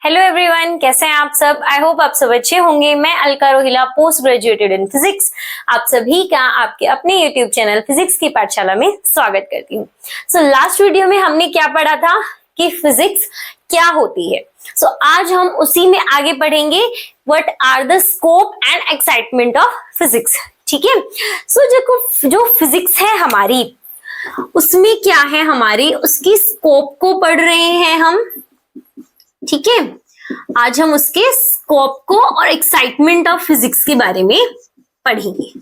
Hello everyone, कैसे हैं आप सब। आई होप आप सब अच्छे होंगे। मैं Alka Rohila, post graduated in physics, आप सभी का आपके अपने यूट्यूब चैनल फिजिक्स की पाठशाला में स्वागत करती हूँ। सो लास्ट वीडियो में हमने क्या पढ़ा था कि फिजिक्स क्या होती है। सो आज हम उसी में आगे पढ़ेंगे, what are the scope and excitement of physics. ठीक है। सो जो फिजिक्स है हमारी, उसमें क्या है, हमारी उसकी स्कोप को पढ़ रहे हैं हम। ठीक है, आज हम उसके स्कोप को और एक्साइटमेंट ऑफ फिजिक्स के बारे में पढ़ेंगे।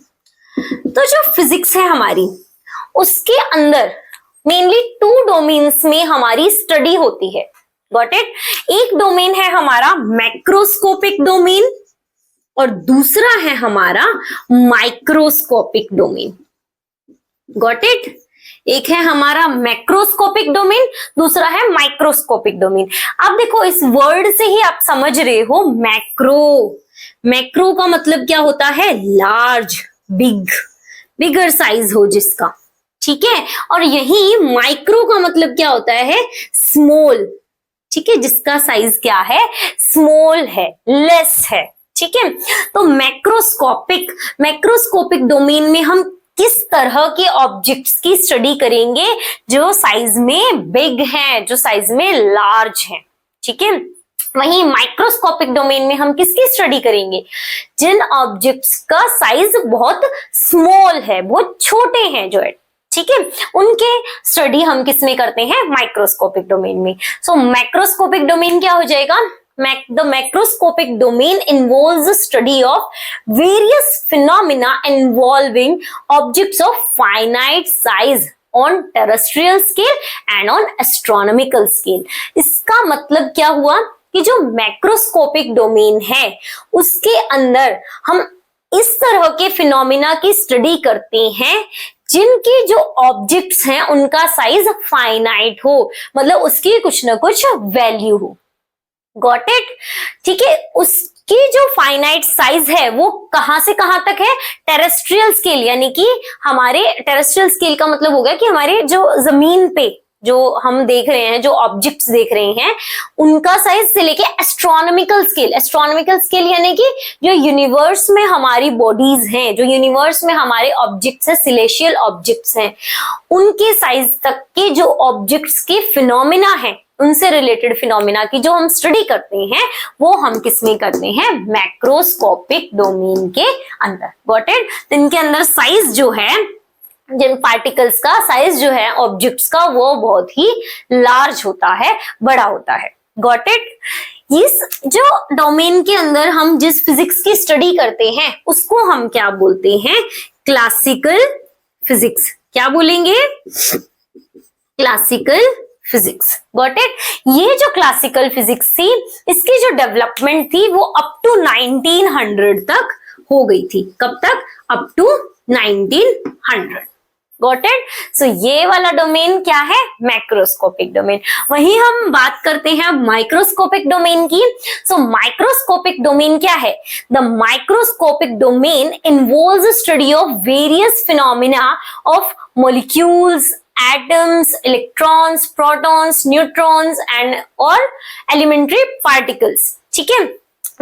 तो जो फिजिक्स है हमारी, उसके अंदर मेनली टू डोमेन्स में हमारी स्टडी होती है। Got it. एक डोमेन है हमारा मैक्रोस्कोपिक डोमेन और दूसरा है हमारा माइक्रोस्कोपिक डोमेन। Got it. एक है हमारा मैक्रोस्कोपिक डोमेन, दूसरा है माइक्रोस्कोपिक डोमेन। अब देखो, इस वर्ड से ही आप समझ रहे हो, मैक्रो का मतलब क्या होता है, लार्ज, बिगर साइज हो जिसका। ठीक है। और यही माइक्रो का मतलब क्या होता है, स्मॉल। ठीक है, जिसका साइज क्या है, स्मॉल है, लेस है। ठीक है। तो मैक्रोस्कोपिक डोमेन में हम किस तरह के ऑब्जेक्ट्स की स्टडी करेंगे जो साइज में बिग हैं, जो साइज में लार्ज हैं। ठीक है। वहीं माइक्रोस्कोपिक डोमेन में हम किसकी स्टडी करेंगे, जिन ऑब्जेक्ट्स का साइज बहुत स्मॉल है, बहुत छोटे हैं जो है। ठीक है, उनके स्टडी हम किस में करते हैं, माइक्रोस्कोपिक डोमेन में। सो मैक्रोस्कोपिक डोमेन क्या हो जाएगा, the macroscopic domain involves the study of various phenomena involving objects of finite size on terrestrial scale and on astronomical scale। इसका मतलब क्या हुआ कि जो मैक्रोस्कोपिक डोमेन है उसके अंदर हम इस तरह के फिनोमिना की स्टडी करते हैं जिनके जो ऑब्जेक्ट्स हैं उनका साइज फाइनाइट हो, मतलब उसकी कुछ ना कुछ वैल्यू हो। Got it. ठीक है। उसकी जो फाइनाइट साइज है वो कहां से कहां तक है, टेरेस्ट्रियल स्केल, यानी कि हमारे टेरेस्ट्रियल स्केल का मतलब होगा कि हमारे जो जमीन पे जो हम देख रहे हैं, जो ऑब्जेक्ट्स देख रहे हैं, उनका साइज से लेके एस्ट्रोनॉमिकल स्केल यानी कि जो यूनिवर्स में हमारी बॉडीज हैं, जो यूनिवर्स में हमारे ऑब्जेक्ट्स हैं, सिलेशियल ऑब्जेक्ट्स हैं, उनके साइज तक के जो ऑब्जेक्ट्स के फिनोमिना है, उनसे रिलेटेड फिनोमिना की जो हम स्टडी करते हैं वो हम किसमें करते हैं, मैक्रोस्कोपिक डोमेन के अंदर। Got it. तो इनके अंदर साइज जो है, जिन पार्टिकल्स का साइज जो है ऑब्जेक्ट्स का, वो बहुत ही लार्ज होता है, बड़ा होता है। Got it. इस जो डोमेन के अंदर हम जिस फिजिक्स की स्टडी करते हैं उसको हम क्या बोलते हैं, क्लासिकल फिजिक्स। क्या बोलेंगे, क्लासिकल फिजिक्स। Got it. ये जो क्लासिकल फिजिक्स थी, इसकी जो डेवलपमेंट थी वो अप टू 1900 तक हो गई थी। कब तक, up to 1900। Got it. So ये वाला डोमेन क्या है, मैक्रोस्कोपिक डोमेन। वहीं हम बात करते हैं माइक्रोस्कोपिक डोमेन की। सो माइक्रोस्कोपिक डोमेन क्या है, the microscopic domain involves study of various phenomena of molecules, atoms, electrons, protons, neutrons and और elementary particles। ठीक है।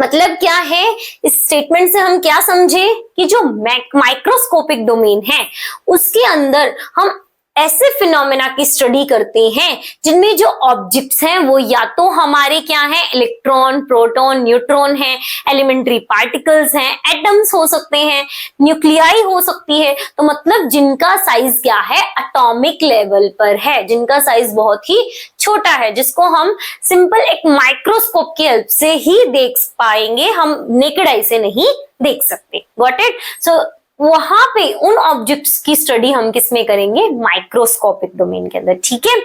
मतलब क्या है, इस स्टेटमेंट से हम क्या समझे कि जो माइक्रोस्कोपिक डोमेन है उसके अंदर हम ऐसे फिनोमेना की स्टडी करते हैं जिनमें जो ऑब्जेक्ट्स हैं वो या तो हमारे क्या है, इलेक्ट्रॉन, प्रोटॉन, न्यूट्रॉन हैं, एलिमेंट्री पार्टिकल्स हैं, एटम्स हो सकते हैं, न्यूक्लियाई हो सकती है। तो मतलब जिनका साइज क्या है, एटॉमिक लेवल पर है, जिनका साइज बहुत ही छोटा है, जिसको हम सिंपल एक माइक्रोस्कोप की हेल्प से ही देख पाएंगे, हम नेकेड आई से नहीं देख सकते। Got it. सो वहां पे उन ऑब्जेक्ट्स की स्टडी हम किस में करेंगे, माइक्रोस्कोपिक डोमेन के अंदर। ठीक है।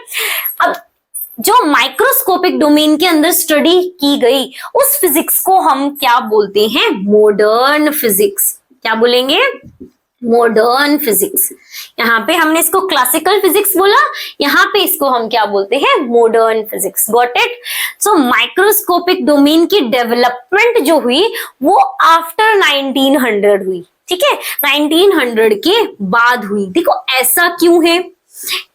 अब जो माइक्रोस्कोपिक डोमेन के अंदर स्टडी की गई उस फिजिक्स को हम क्या बोलते हैं, मॉडर्न फिजिक्स। क्या बोलेंगे, मॉडर्न फिजिक्स। यहाँ पे हमने इसको क्लासिकल फिजिक्स बोला, यहाँ पे इसको हम क्या बोलते हैं, modern physics. Got it. So microscopic domain की डेवलपमेंट जो हुई वो आफ्टर 1900 हुई। ठीक है, 1900 के बाद हुई। देखो ऐसा क्यों है,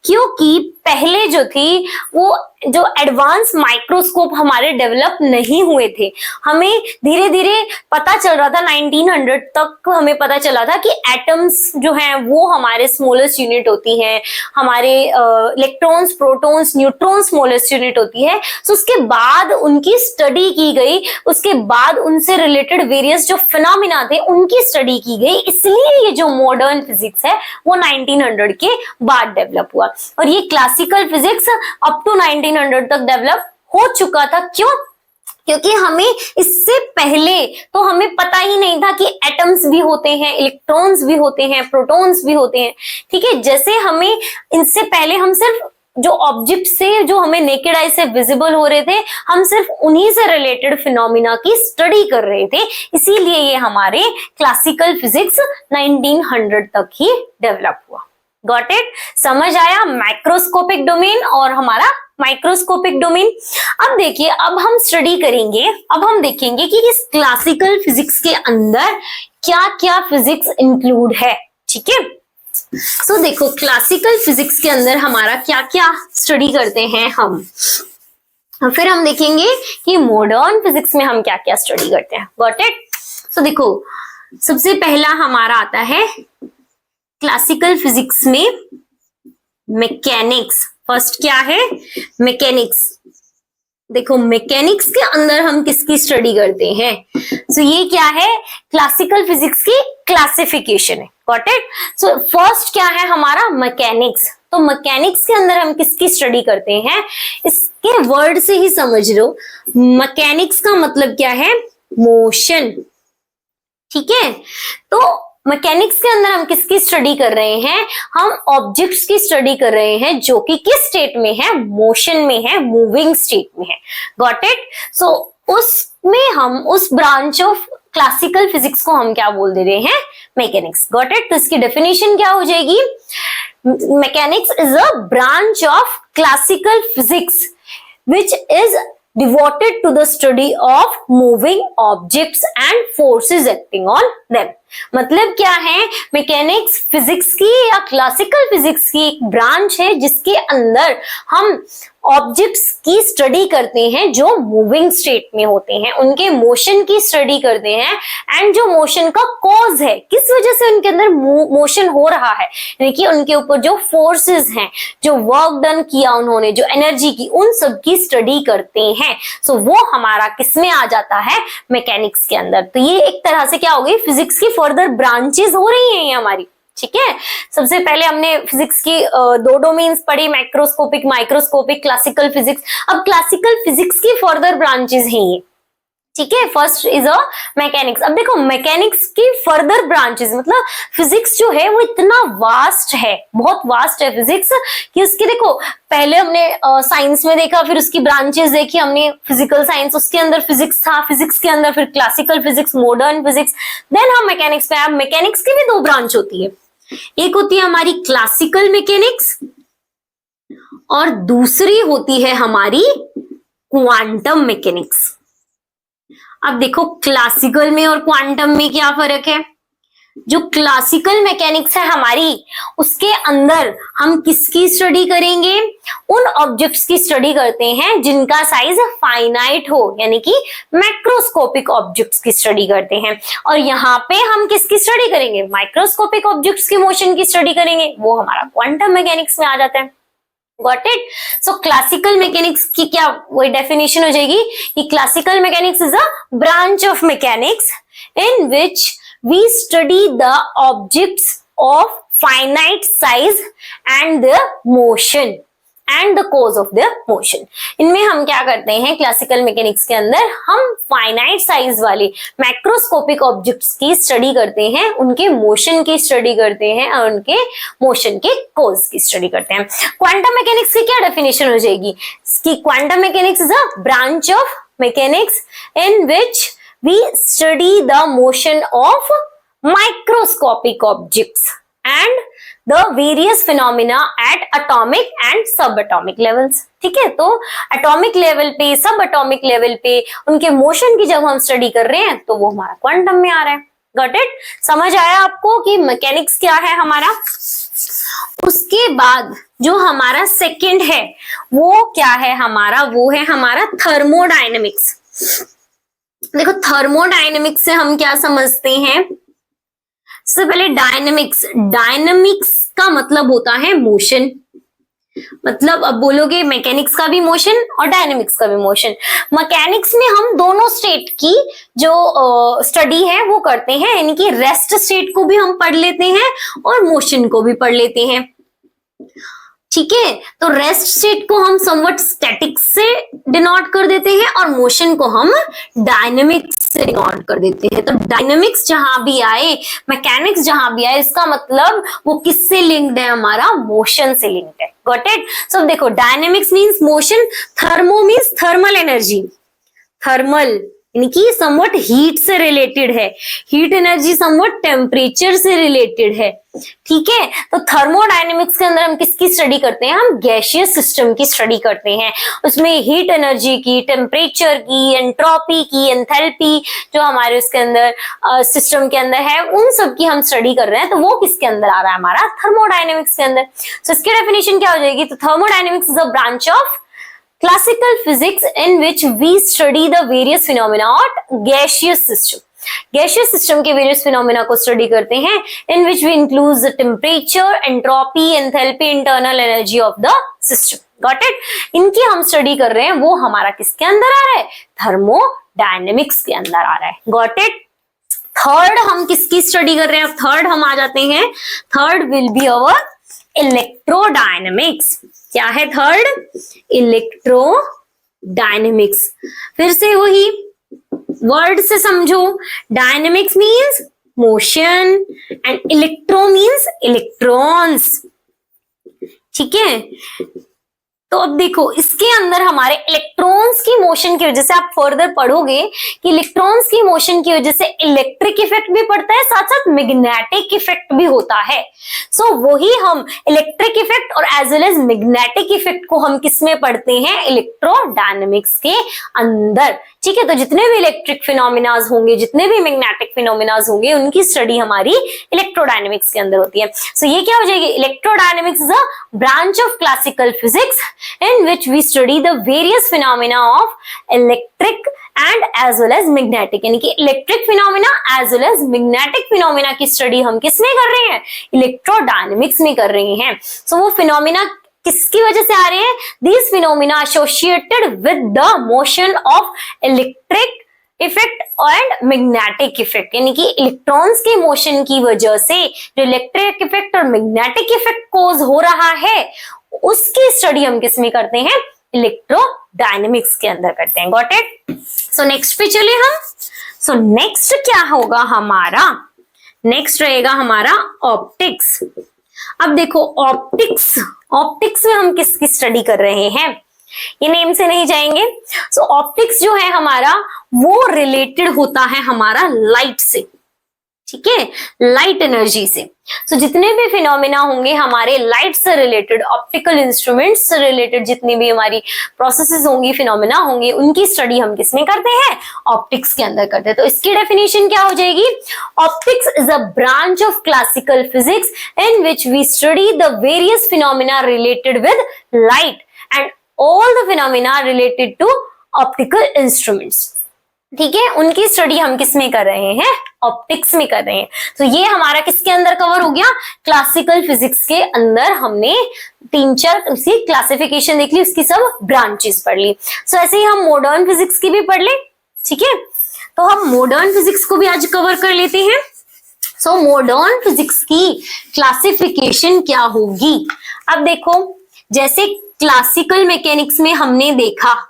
क्योंकि पहले जो थी वो जो एडवांस माइक्रोस्कोप हमारे डेवलप नहीं हुए थे। हमें धीरे धीरे पता चल रहा था, 1900 तक हमें पता चला था कि एटम्स जो हैं वो हमारे स्मॉलेस्ट यूनिट होती हैं, हमारे electrons, protons, neutrons smallest unit होती है। सो उसके बाद उनकी स्टडी की गई, उसके बाद उनसे रिलेटेड वेरियस जो फिनोमिना थे उनकी स्टडी की गई। इसलिए ये जो मॉडर्न फिजिक्स है वो 1900 के बाद डेवलप हुआ। और ये क्लासिकल फिजिक्स अप टू 1900 तक डेवलप हो चुका था। क्यों? क्योंकि हमें इससे पहले तो हमें पता ही नहीं था कि एटम्स भी होते हैं, इलेक्ट्रॉन्स भी होते हैं, प्रोटॉन्स भी होते हैं। ठीक है, जैसे हमें इनसे पहले हम सिर्फ जो ऑब्जेक्ट से, जो हमें नेकेड आई से विजिबल हो रहे थे, हम सिर्फ उन्हीं से रिलेटेड फिनोमिना की स्टडी कर रहे थे। इसीलिए ये हमारे क्लासिकल फिजिक्स 1900 तक ही डेवलप हुआ। Got it? समझ आया मैक्रोस्कोपिक डोमेन और हमारा माइक्रोस्कोपिक डोमेन। अब देखिए, अब हम स्टडी करेंगे, अब हम देखेंगे कि इस क्लासिकल फिजिक्स के अंदर क्या क्या फिजिक्स इंक्लूड है। ठीक है, सो देखो क्लासिकल फिजिक्स के अंदर हमारा क्या क्या स्टडी करते हैं हम, फिर हम देखेंगे कि मॉडर्न फिजिक्स में हम क्या क्या स्टडी करते हैं। Got it? सो देखो, सबसे पहला हमारा आता है क्लासिकल फिजिक्स में मैकेनिक्स। फर्स्ट क्या है? मैकेनिक्स। देखो मैकेनिक्स के अंदर हम किसकी स्टडी करते हैं? सो ये क्या है? क्लासिकल फिजिक्स की क्लासिफिकेशन है। Got it? सो फर्स्ट क्या है हमारा? मैकेनिक्स। तो मैकेनिक्स के अंदर हम किसकी स्टडी करते हैं? इसके वर्ड से ही समझ लो, मैकेनिक्स का मतलब क्या है? मोशन। ठीक है, तो मैकेनिक्स के अंदर हम किसकी स्टडी कर रहे हैं? हम ऑब्जेक्ट्स की स्टडी कर रहे हैं जो कि किस स्टेट में है? मोशन में है, मूविंग स्टेट में है। Got it? सो उसमें हम उस ब्रांच ऑफ क्लासिकल फिजिक्स को हम क्या बोल दे रहे हैं? मैकेनिक्स। Got it? तो इसकी डेफिनेशन क्या हो जाएगी? Mechanics is a branch of classical physics which is devoted to the study of moving objects and forces acting on them। मतलब क्या है? मैकेनिक्स फिजिक्स की या क्लासिकल फिजिक्स की एक ब्रांच है जिसके अंदर हम ऑब्जेक्ट्स की स्टडी करते हैं जो मूविंग स्टेट में होते हैं, उनके मोशन की स्टडी करते हैं, एंड जो मोशन का कॉज है, किस वजह से उनके अंदर मोशन हो रहा है, यानी कि उनके ऊपर जो फोर्सेस हैं, जो वर्क डन किया उन्होंने, जो एनर्जी की, उन सब की स्टडी करते हैं। सो वो हमारा किस में आ जाता है? मैकेनिक्स के अंदर। तो ये एक तरह से क्या हो गई? फिजिक्स की फर्दर ब्रांचेस हो रही हैं ये हमारी। ठीक है, सबसे पहले हमने फिजिक्स की दो डोमेन्स पढ़ी, मैक्रोस्कोपिक, माइक्रोस्कोपिक, क्लासिकल फिजिक्स। अब क्लासिकल फिजिक्स की फर्दर ब्रांचेस हैं ये। ठीक है, फर्स्ट इज अ मैकेनिक्स। अब देखो मैकेनिक्स की फर्दर ब्रांचेस, मतलब फिजिक्स जो है वो इतना वास्ट है, बहुत वास्ट है फिजिक्स, कि उसकी देखो पहले हमने साइंस में देखा, फिर उसकी ब्रांचेस देखी हमने, फिजिकल साइंस, उसके अंदर फिजिक्स था, फिजिक्स के अंदर फिर classical physics, modern physics, then हम मैकेनिक्स पे आए। मैकेनिक्स की भी दो ब्रांच होती है, एक होती है हमारी क्लासिकल मैकेनिक्स और दूसरी होती है हमारी क्वांटम मैकेनिक्स। अब देखो क्लासिकल में और क्वांटम में क्या फर्क है? जो क्लासिकल मैकेनिक्स है हमारी, उसके अंदर हम किसकी स्टडी करेंगे? उन ऑब्जेक्ट्स की स्टडी करते हैं जिनका साइज फाइनाइट हो, यानी कि मैक्रोस्कोपिक ऑब्जेक्ट्स की स्टडी करते हैं। और यहाँ पे हम किसकी स्टडी करेंगे? माइक्रोस्कोपिक ऑब्जेक्ट्स के मोशन की स्टडी करेंगे, वो हमारा क्वांटम मैकेनिक्स में आ जाता है। Got it? So classical mechanics की क्या वही डेफिनेशन हो जाएगी कि classical mechanics is a branch of mechanics in which we study the objects of finite size and their motion and the cause of their motion। इनमें हम क्या करते हैं? क्लासिकल मैकेनिक्स के अंदर हम फाइनाइट साइज वाले मैक्रोस्कोपिक ऑब्जेक्ट्स की स्टडी करते हैं, उनके मोशन की स्टडी करते हैं और उनके मोशन के कॉज की स्टडी करते हैं। क्वांटम मैकेनिक्स की क्या डेफिनेशन हो जाएगी? Quantum mechanics is a branch of mechanics in which we study the motion of microscopic objects and the various phenomena at atomic and subatomic levels। ठीक है, तो एटॉमिक लेवल पे, सब एटॉमिक लेवल पे उनके मोशन की जब हम स्टडी कर रहे हैं तो वो हमारा क्वांटम में आ रहा है। Got it? समझ आया आपको कि मैकेनिक्स क्या है हमारा? उसके बाद जो हमारा सेकंड है वो क्या है हमारा, वो है हमारा थर्मोडायनेमिक्स। देखो थर्मोडायनेमिक्स से हम क्या समझते हैं, सबसे पहले डायनेमिक्स, डायनेमिक्स का मतलब होता है मोशन। मतलब अब बोलोगे मैकेनिक्स का भी मोशन और डायनेमिक्स का भी मोशन। मैकेनिक्स में हम दोनों स्टेट की जो स्टडी है वो करते हैं, यानी कि रेस्ट स्टेट को भी हम पढ़ लेते हैं और मोशन को भी पढ़ लेते हैं। ठीक है, तो रेस्ट स्टेट को हम समवट स्टैटिक से डिनोट कर देते हैं और मोशन को हम डायनेमिक्स से डिनोट कर देते हैं। तो डायनेमिक्स जहां भी आए, मैकेनिक्स जहां भी आए, इसका मतलब वो किससे लिंक्ड है, हमारा मोशन से लिंक्ड है। Got it? सो देखो dynamics means motion, thermo means thermal energy, thermal यानी कि समवट हीट से रिलेटेड है, हीट एनर्जी समवट टेम्परेचर से रिलेटेड है। ठीक है, तो थर्मोडायनेमिक्स के अंदर हम किसकी स्टडी करते हैं, हम गैसियस सिस्टम की स्टडी करते हैं। उसमें हीट एनर्जी की, टेम्परेचर की, एंट्रोपी की, एंथैल्पी जो हमारे उसके अंदर सिस्टम के अंदर है, उन सब की हम स्टडी कर रहे हैं। तो वो किसके अंदर आ रहा है, हमारा थर्मोडायनेमिक्स के अंदर। सो इसकी डेफिनेशन क्या हो जाएगी, तो thermodynamics is a branch of classical physics in which we study the various phenomena of gaseous system. Gaseous system के various phenomena को study करते हैं, in which we include the temperature, entropy, enthalpy, internal energy of the system. Got it? इनकी हम study कर रहे हैं, वो हमारा किसके अंदर आ रहा है, थर्मोडायनेमिक्स के अंदर आ रहा है। Got it? थर्ड हम किसकी स्टडी कर रहे हैं, थर्ड हम आ जाते हैं, third will be our electrodynamics. क्या है थर्ड, इलेक्ट्रोडायनेमिक्स। फिर से वही वर्ड से समझो, dynamics means motion and electro means electrons. ठीक है, तो अब देखो इसके अंदर हमारे इलेक्ट्रॉन्स की मोशन की वजह से, आप फर्दर पढ़ोगे कि इलेक्ट्रॉन्स की मोशन की वजह से इलेक्ट्रिक इफेक्ट भी पड़ता है, साथ साथ मैग्नेटिक इफेक्ट भी होता है। सो वही हम इलेक्ट्रिक इफेक्ट और as well as magnetic effect को हम किसमें पढ़ते हैं, इलेक्ट्रोडायनेमिक्स के अंदर। ठीक है, तो जितने भी इलेक्ट्रिक फिनोमिनाज होंगे, जितने भी मैग्नेटिक फिनोमिनाज होंगे, उनकी स्टडी हमारी इलेक्ट्रोडायनेमिक्स के अंदर होती है। सो ये क्या हो जाएगी, electrodynamics is a branch of classical physics in which we study the various phenomena of electric and as well as magnetic, यानी कि electric phenomena as well as magnetic phenomena की स्टडी हम किस में कर रहे हैं, इलेक्ट्रोडायनेमिक्स में कर रहे हैं। सो वो फिनोमिना किसकी वजह से आ रहे हैं, these phenomena associated with the motion of electric effect and magnetic effect, यानी कि इलेक्ट्रॉन्स के मोशन की वजह से जो इलेक्ट्रिक इफेक्ट और मैग्नेटिक इफेक्ट कोज हो रहा है, उसकी स्टडी हम किस में करते हैं, इलेक्ट्रोडायनेमिक्स के अंदर करते हैं। Got it? सो नेक्स्ट पे चले हम। सो नेक्स्ट क्या होगा हमारा, नेक्स्ट रहेगा हमारा ऑप्टिक्स। अब देखो ऑप्टिक्स, ऑप्टिक्स में हम किसकी स्टडी कर रहे हैं, ये नेम से नहीं जाएंगे। सो ऑप्टिक्स जो है हमारा वो रिलेटेड होता है हमारा लाइट से। ठीक है, लाइट एनर्जी से। सो जितने भी फिनोमिना होंगे हमारे लाइट से रिलेटेड, ऑप्टिकल इंस्ट्रूमेंट्स से रिलेटेड जितनी भी हमारी प्रोसेसेस होंगी, फिनोमिना होंगे, उनकी स्टडी हम किसमें करते हैं, ऑप्टिक्स के अंदर करते हैं। तो इसकी डेफिनेशन क्या हो जाएगी, optics is a branch of classical physics in which we study the various phenomena related with light and all the phenomena related to optical instruments. ठीक है, उनकी स्टडी हम किस में कर रहे हैं, ऑप्टिक्स में कर रहे हैं। तो ये हमारा किसके अंदर कवर हो गया, क्लासिकल फिजिक्स के अंदर हमने 3-4 उसकी क्लासिफिकेशन देख ली, उसकी सब ब्रांचेस पढ़ ली। सो ऐसे ही हम मॉडर्न फिजिक्स की भी पढ़ ले। ठीक है, तो हम मॉडर्न फिजिक्स को भी आज कवर कर लेते हैं। सो मॉडर्न फिजिक्स की क्लासिफिकेशन क्या होगी, अब देखो जैसे क्लासिकल मैकेनिक्स में हमने देखा,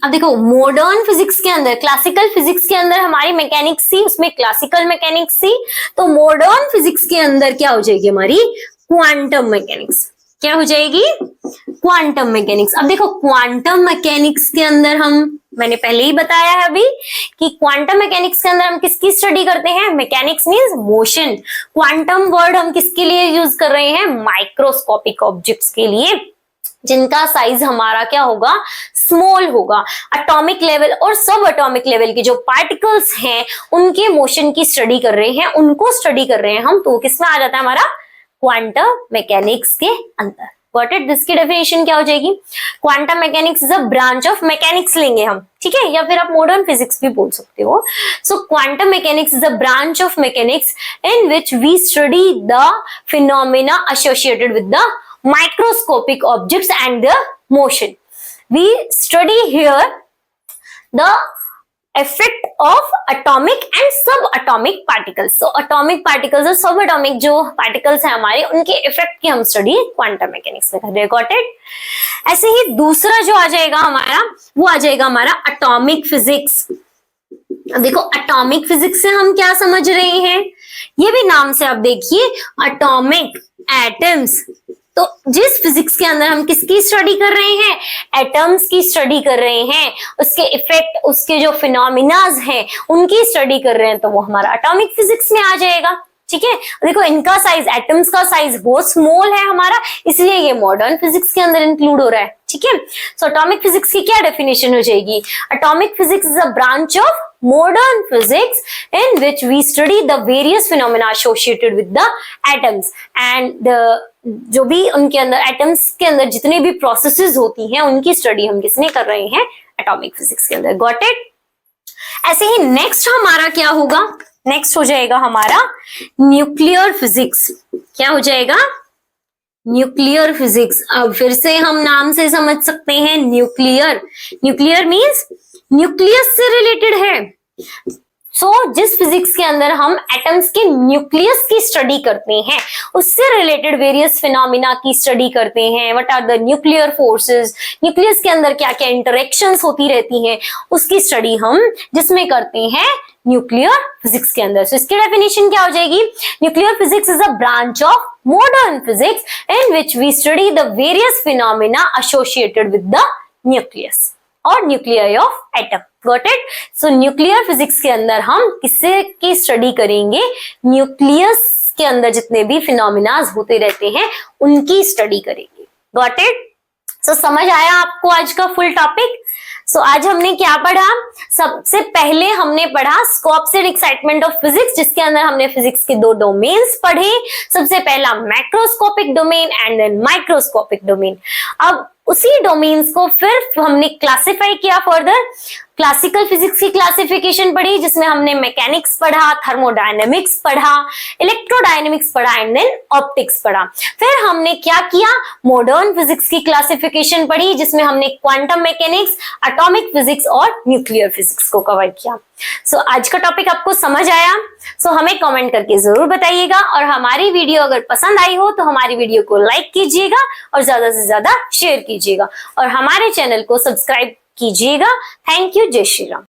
अब देखो मॉडर्न फिजिक्स के अंदर, क्लासिकल फिजिक्स के अंदर हमारी मैकेनिक्स थी, उसमें क्लासिकल मैकेनिक्स थी। तो मॉडर्न फिजिक्स के अंदर क्या हो जाएगी हमारी, क्वांटम मैकेनिक्स। क्या हो जाएगी, क्वांटम मैकेनिक्स। अब देखो क्वांटम मैकेनिक्स के अंदर हम, मैंने पहले ही बताया है अभी कि क्वांटम मैकेनिक्स के अंदर हम किसकी स्टडी करते हैं, mechanics means motion. Quantum word हम किसके लिए यूज कर रहे हैं, माइक्रोस्कोपिक ऑब्जेक्ट्स के लिए, जिनका साइज हमारा क्या होगा, स्मॉल होगा। एटॉमिक लेवल और सब एटॉमिक लेवल के जो पार्टिकल्स हैं उनके मोशन की स्टडी कर रहे हैं, उनको स्टडी कर रहे हैं हम, तो किसमें आ जाता है हमारा क्वांटम मैकेनिक्स के अंदर। Got it? इसकी डेफिनेशन क्या हो जाएगी? Quantum mechanics is a branch of mechanics लेंगे हम, ठीक है, या फिर आप मॉडर्न फिजिक्स भी बोल सकते हो। So quantum mechanics is a branch of mechanics in which we study the phenomena associated with the microscopic objects and their motion. We study here the effect of atomic and subatomic particles. So atomic particles और subatomic जो particles हैं हमारे, उनके effect की हम study quantum mechanics में कर रहे हैं। Got it? ऐसे ही दूसरा जो आ जाएगा हमारा, वो आ जाएगा हमारा atomic physics। अब देखो एटॉमिक फिजिक्स से हम क्या समझ रहे हैं, ये भी नाम से आप देखिए, एटॉमिक, एटम्स। तो जिस फिजिक्स के अंदर हम किसकी स्टडी कर रहे हैं, एटम्स की स्टडी कर रहे हैं, उसके इफेक्ट, उसके जो फिनोमिनाज हैं उनकी स्टडी कर रहे हैं, तो वो हमारा एटॉमिक फिजिक्स में आ जाएगा। ठीक है, देखो इनका साइज, एटम्स का साइज बहुत स्मॉल है हमारा, इसलिए ये मॉडर्न फिजिक्स के अंदर इंक्लूड हो रहा है। ठीक है, सो एटॉमिक फिजिक्स की क्या डेफिनेशन हो जाएगी? Atomic physics is a branch of modern physics in which we study the various phenomena associated with the atoms and जो भी उनके अंदर एटम्स के अंदर जितने भी प्रोसेसेस होती हैं उनकी स्टडी हम किसमें कर रहे हैं, एटॉमिक फिजिक्स के अंदर। Got it? ऐसे ही नेक्स्ट हमारा क्या होगा, नेक्स्ट हो जाएगा हमारा न्यूक्लियर फिजिक्स। क्या हो जाएगा? Nuclear physics. अब फिर से हम नाम से समझ सकते हैं, न्यूक्लियर, न्यूक्लियर मीन्स न्यूक्लियस से रिलेटेड है। जिस फिजिक्स के अंदर हम एटम्स के न्यूक्लियस की स्टडी करते हैं, उससे रिलेटेड वेरियस फिनोमिना की स्टडी करते हैं। What are the nuclear forces, nucleus के अंदर क्या क्या इंटरेक्शंस होती रहती हैं, उसकी स्टडी हम जिसमें करते हैं न्यूक्लियर फिजिक्स के अंदर। इसकी डेफिनेशन क्या हो जाएगी? Nuclear physics is a branch of modern physics in which we study the various phenomena associated with the nucleus और nuclei of atom. Got it? So nuclear physics के अंदर हम किससे की स्टडी करेंगे? न्यूक्लियस के अंदर जितने भी फिनोमिनाज होते रहते हैं उनकी स्टडी करेंगे। Got it? सो समझ आया आपको आज का फुल टॉपिक? आज हमने क्या पढ़ा? सबसे पहले हमने पढ़ा scopes and excitement of physics, जिसके अंदर हमने फिजिक्स के दो डोमेन्स पढ़े। सबसे पहला macroscopic domain and then microscopic domain. अब उसी डोमेन्स को फिर हमने क्लासिफाई किया फर्दर। क्लासिकल फिजिक्स की क्लासिफिकेशन पढ़ी, जिसमें हमने मैकेनिक्स पढ़ा, थर्मोडायनेमिक्स पढ़ा, इलेक्ट्रोडायनेमिक्स पढ़ा एंड देन ऑप्टिक्स पढ़ा। फिर हमने क्या किया? मॉडर्न फिजिक्स की क्लासिफिकेशन पढ़ी, जिसमें हमने क्वांटम मैकेनिक्स, एटॉमिक फिजिक्स और न्यूक्लियर फिजिक्स को कवर किया। आज का टॉपिक आपको समझ आया? हमें कमेंट करके जरूर बताइएगा, और हमारी वीडियो अगर पसंद आई हो तो हमारी वीडियो को लाइक कीजिएगा और ज्यादा से ज्यादा शेयर कीजिएगा, और हमारे चैनल को सब्सक्राइब कीजिएगा। Thank you. जय श्री राम।